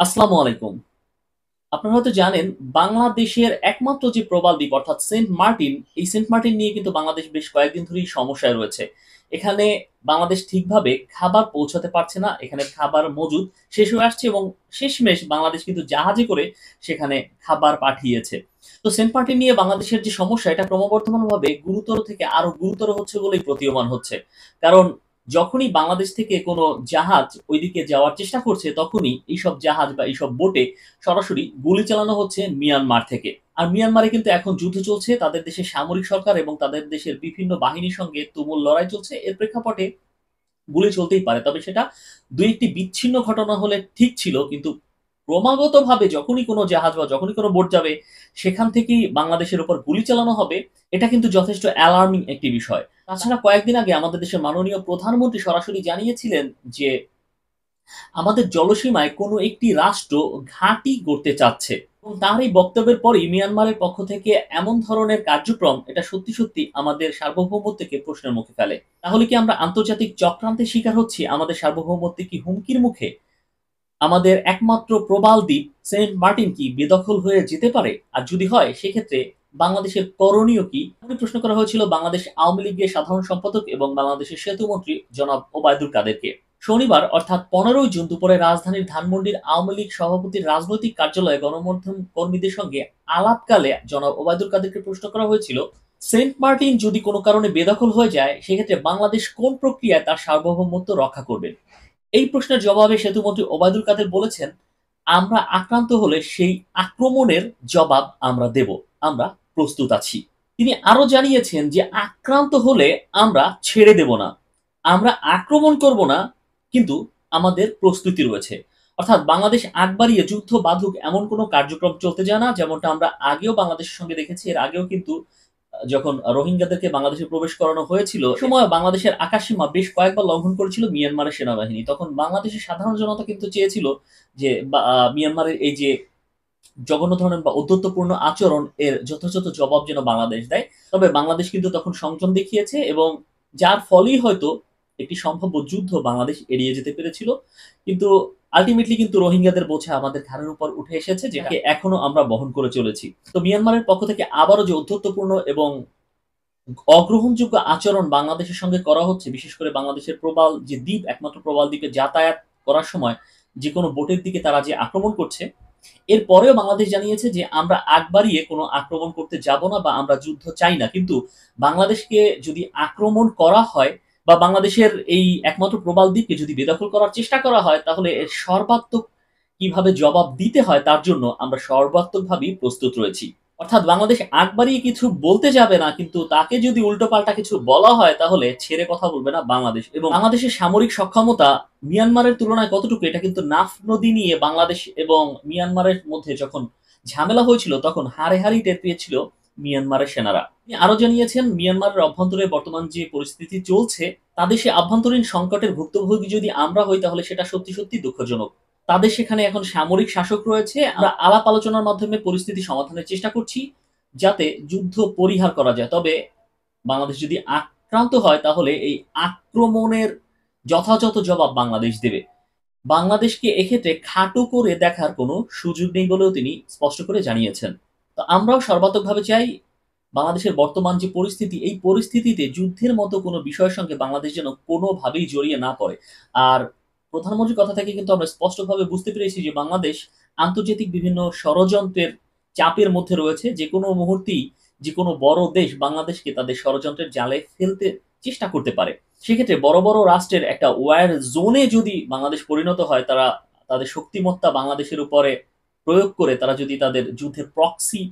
আসসালামু আলাইকুম। আপনারা হয়তো জানেন বাংলাদেশের একমাত্র যে প্রবাল দ্বীপ অর্থাৎ সেন্ট মার্টিন, এই সেন্ট মার্টিন নিয়ে কিন্তু বাংলাদেশ বেশ কয়েকদিন ধরেই সমস্যায় রয়েছে। এখানে বাংলাদেশ ঠিকভাবে খাবার পৌঁছাতে পারছে না। এখানে খাবার মজুদ শেষ হয়ে আসছে এবং শেষমেশ বাংলাদেশ কিন্তু জাহাজে করে সেখানে খাবার পাঠিয়েছে। তো সেন্ট মার্টিন নিয়ে বাংলাদেশের যে সমস্যা এটা ক্রমবর্ধমানভাবে গুরুতর থেকে আরো গুরুতর হচ্ছে বলেই প্রতীয়মান হচ্ছে। কারণ যখনই বাংলাদেশ থেকে কোনো জাহাজ ঐদিকে যাওয়ার চেষ্টা করছে তখনই এইসব জাহাজ বা এইসব বোটে সরাসরি গুলি চালানো হচ্ছে মিয়ানমার থেকে। আর মিয়ানমারে কিন্তু এখন যুদ্ধ চলছে। তাদের দেশের সামরিক সরকার এবং তাদের দেশের বিভিন্ন বাহিনীর সঙ্গে তুমুল লড়াই চলছে। এর প্রেক্ষাপটে গুলি চলতেই পারে। তবে সেটা ২-১ টি বিচ্ছিন্ন ঘটনা হলে ঠিক ছিল। কিন্তু ক্রমাগতভাবে যখনই কোনো জাহাজ বা যখনই কোনো বোট যাবে, সেখান থেকেই বাংলাদেশের উপর গুলি চালানো হবে, এটা কিন্তু যথেষ্ট অ্যালার্মিং একটি বিষয়। তাছাড়া কয়েকদিন আগে আমাদের দেশের মাননীয় প্রধানমন্ত্রী সরাসরি জানিয়েছিলেন যে আমাদের জলসীমায় কোনো একটি রাষ্ট্র ঘাঁটি গড়তে চাচ্ছে এবং তার এই বক্তব্যের পরই মিয়ানমারের পক্ষ থেকে এমন ধরনের কার্যক্রম এটা সত্যি আমাদের সার্বভৌমত্বকে প্রশ্নের মুখে ফেলে। তাহলে কি আমরা আন্তর্জাতিক চক্রান্তের শিকার হচ্ছি? আমাদের সার্বভৌমত্ব কি হুমকির মুখে? আমাদের একমাত্র প্রবাল দ্বীপ সেন্ট মার্টিন কি বেদখল হয়ে যেতে পারে? আর যদি হয় সেক্ষেত্রে বাংলাদেশের করণীয় কি? এমনই প্রশ্ন করা হয়েছিল বাংলাদেশ আওয়ামী লীগের সাধারণ সম্পাদক এবং বাংলাদেশের সেতুমন্ত্রী জনাব ওবায়দুল কাদেরকে। শনিবার অর্থাৎ ১৫ই জুন দুপুরে রাজধানীর ধানমন্ডির আওয়ামী লীগ সভাপতির রাজনৈতিক কার্যালয়ে গণমাধ্যম কর্মীদের সঙ্গে আলাপকালে জনাব ওবায়দুল কাদেরকে প্রশ্ন করা হয়েছিল, সেন্ট মার্টিন যদি কোনো কারণে বেদখল হয়ে যায় সেক্ষেত্রে বাংলাদেশ কোন প্রক্রিয়ায় তার সার্বভৌমত্ব রক্ষা করবে? এই প্রশ্নের জবাবে সেতুমন্ত্রী ওবায়দুল কাদের বলেছেন, আমরা আক্রান্ত হলে সেই আক্রমণের জবাব আমরা দেব। আমরা প্রস্তুত আছি। তিনি আরো জানিয়েছেন যে আক্রান্ত হলে আমরা ছেড়ে দেব না। আমরা আক্রমণ করব না, কিন্তু আমাদের প্রস্তুতি রয়েছে। অর্থাৎ বাংলাদেশ আগ বাড়িয়ে যুদ্ধ বাঁধুক এমন কোনো কার্যক্রম চলতে যায় না। যেমনটা আমরা আগেও বাংলাদেশের সঙ্গে দেখেছি। এর আগেও কিন্তু যখন রোহিঙ্গাদেরকে বাংলাদেশে প্রবেশ করানো হয়েছিল, সে সময় বাংলাদেশের আকাশসীমা বেশ কয়েকবার লঙ্ঘন করেছিল মিয়ানমারের সেনাবাহিনী। তখন বাংলাদেশের সাধারণ জনতা কিন্তু চেয়েছিল যে মিয়ানমারের এই যে জঘন্য ধরনের বা ঔদ্ধত্যপূর্ণ আচরণ এর যথাযথ জবাব যেন বাংলাদেশ দেয়। তবে বাংলাদেশ কিন্তু তখন সংযম দেখিয়েছে এবং যার ফলেই হয়তো একটি সম্ভাব্য যুদ্ধ বাংলাদেশ এড়িয়ে যেতে পেরেছিল। কিন্তু আল্টিমেটলি কিন্তু রোহিঙ্গাদের বোঝা আমাদের ঘাড়ের উপর উঠে এসেছে, যেটাকে এখনো আমরা বহন করে চলেছি। তো মিয়ানমারের পক্ষ থেকে আবারও যে ঔদ্ধত্যপূর্ণ এবং অগ্রহণযোগ্য আচরণ বাংলাদেশের সঙ্গে করা হচ্ছে, বিশেষ করে বাংলাদেশের প্রবাল যে দ্বীপ, একমাত্র প্রবাল দ্বীপে যাতায়াত করার সময় যেকোনো বোটের দিকে তারা যে আক্রমণ করছে, এরপরেও বাংলাদেশ জানিয়েছে যে আমরা আগ বাড়িয়ে কোনো আক্রমণ করতে যাব না বা আমরা যুদ্ধ চাই না। কিন্তু বাংলাদেশকে যদি আক্রমণ করা হয় বা বাংলাদেশের এই একমাত্র প্রবাল দ্বীপকে যদি বেদখল করার চেষ্টা করা হয়, তাহলে এর সর্বাত্মক কিভাবে জবাব দিতে হয় তার জন্য আমরা সর্বাত্মকভাবেই প্রস্তুত রয়েছি। অর্থাৎ বাংলাদেশ আগ বাড়িয়ে কিছু বলতে যাবে না, কিন্তু তাকে যদি উল্টোপাল্টা কিছু বলা হয় তাহলে ছেড়ে কথা বলবে না বাংলাদেশ। এবং বাংলাদেশের সামরিক সক্ষমতা মিয়ানমারের তুলনায় কতটুকু এটা কিন্তু নাফ নদী নিয়ে বাংলাদেশ এবং মিয়ানমারের মধ্যে যখন ঝামেলা হয়েছিল তখন হাড়ে টের পেয়েছিল মিয়ানমারের সেনারা। তিনি আরো জানিয়েছেন মিয়ানমারের অভ্যন্তরে বর্তমান যে পরিস্থিতি চলছে তাদের সে আভ্যন্তরীণ সংকটের ভুক্তভোগী যদি আমরা হই তাহলে সেটা সত্যি দুঃখজনক। তাদের সেখানে এখন সামরিক শাসক রয়েছে। আমরা আলাপ আলোচনার মাধ্যমে পরিস্থিতি সমাধানের চেষ্টা করছি, যাতে যুদ্ধ পরিহার করা যায়। তবে বাংলাদেশ যদি আক্রান্ত হয় তাহলে এই আক্রমণের যথাযথ জবাব বাংলাদেশ দেবে। বাংলাদেশকে এক্ষেত্রে খাটো করে দেখার কোনো সুযোগ নেই বলেও তিনি স্পষ্ট করে জানিয়েছেন। তো আমরাও সর্বাত্মকভাবে চাই বাংলাদেশের বর্তমান যে পরিস্থিতি, এই পরিস্থিতিতে যুদ্ধের মতো কোনো বিষয়ের সঙ্গে বাংলাদেশ যেন কোনোভাবেই জড়িয়ে না পড়ে। আর প্রধানমন্ত্রীর কথা থেকে কিন্তু আমরা স্পষ্টভাবে বুঝতে পেরেছি যে বাংলাদেশ আন্তর্জাতিক বিভিন্ন ষড়যন্ত্রের চাপের মধ্যে রয়েছে। যেকোনো মুহূর্তেই যেকোনো বড় দেশ বাংলাদেশকে তাদের ষড়যন্ত্রের জালে ফেলতে চেষ্টা করতে পারে। সেক্ষেত্রে বড় রাষ্ট্রের একটা ওয়্যার জোনে যদি বাংলাদেশ পরিণত হয়, তারা তাদের শক্তিমত্তা বাংলাদেশের উপরে প্রয়োগ করে তারা যদি তাদের যুদ্ধের প্রক্সি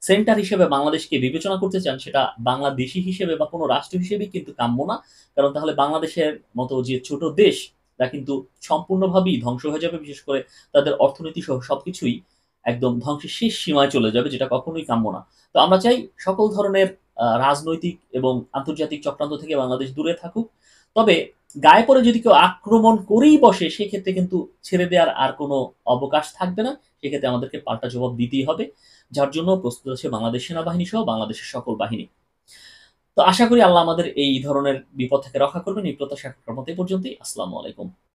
সেন্টার হিসেবে বাংলাদেশকে বিবেচনা করতে চান, সেটা বাংলাদেশী হিসেবে বা কোনো রাষ্ট্র হিসেবেই কিন্তু কাম্য না। কারণ তাহলে বাংলাদেশের মতো যে ছোট দেশ তা কিন্তু সম্পূর্ণভাবেই ধ্বংস হয়ে যাবে। বিশেষ করে তাদের অর্থনীতি সহ সবকিছুই একদম ধ্বংসের শেষ সীমায় চলে যাবে, যেটা কখনোই কাম্য না। তো আমরা চাই সকল ধরনের রাজনৈতিক এবং আন্তর্জাতিক চক্রান্ত থেকে বাংলাদেশ দূরে থাকুক। তবে গায়ে পড়ে যদি কেউ আক্রমণ করেই বসে সেক্ষেত্রে কিন্তু ছেড়ে দেওয়ার আর কোনো অবকাশ থাকবে না। সেক্ষেত্রে আমাদেরকে পাল্টা জবাব দিতেই হবে। যার জন্য প্রস্তুত আছে বাংলাদেশ সেনাবাহিনী সহ বাংলাদেশের সকল বাহিনী। তো আশা করি আল্লাহ আমাদের এই ধরনের বিপদ থেকে রক্ষা করবেন। এই প্রত্যাশা মতো এ পর্যন্তই। আসসালামু আলাইকুম।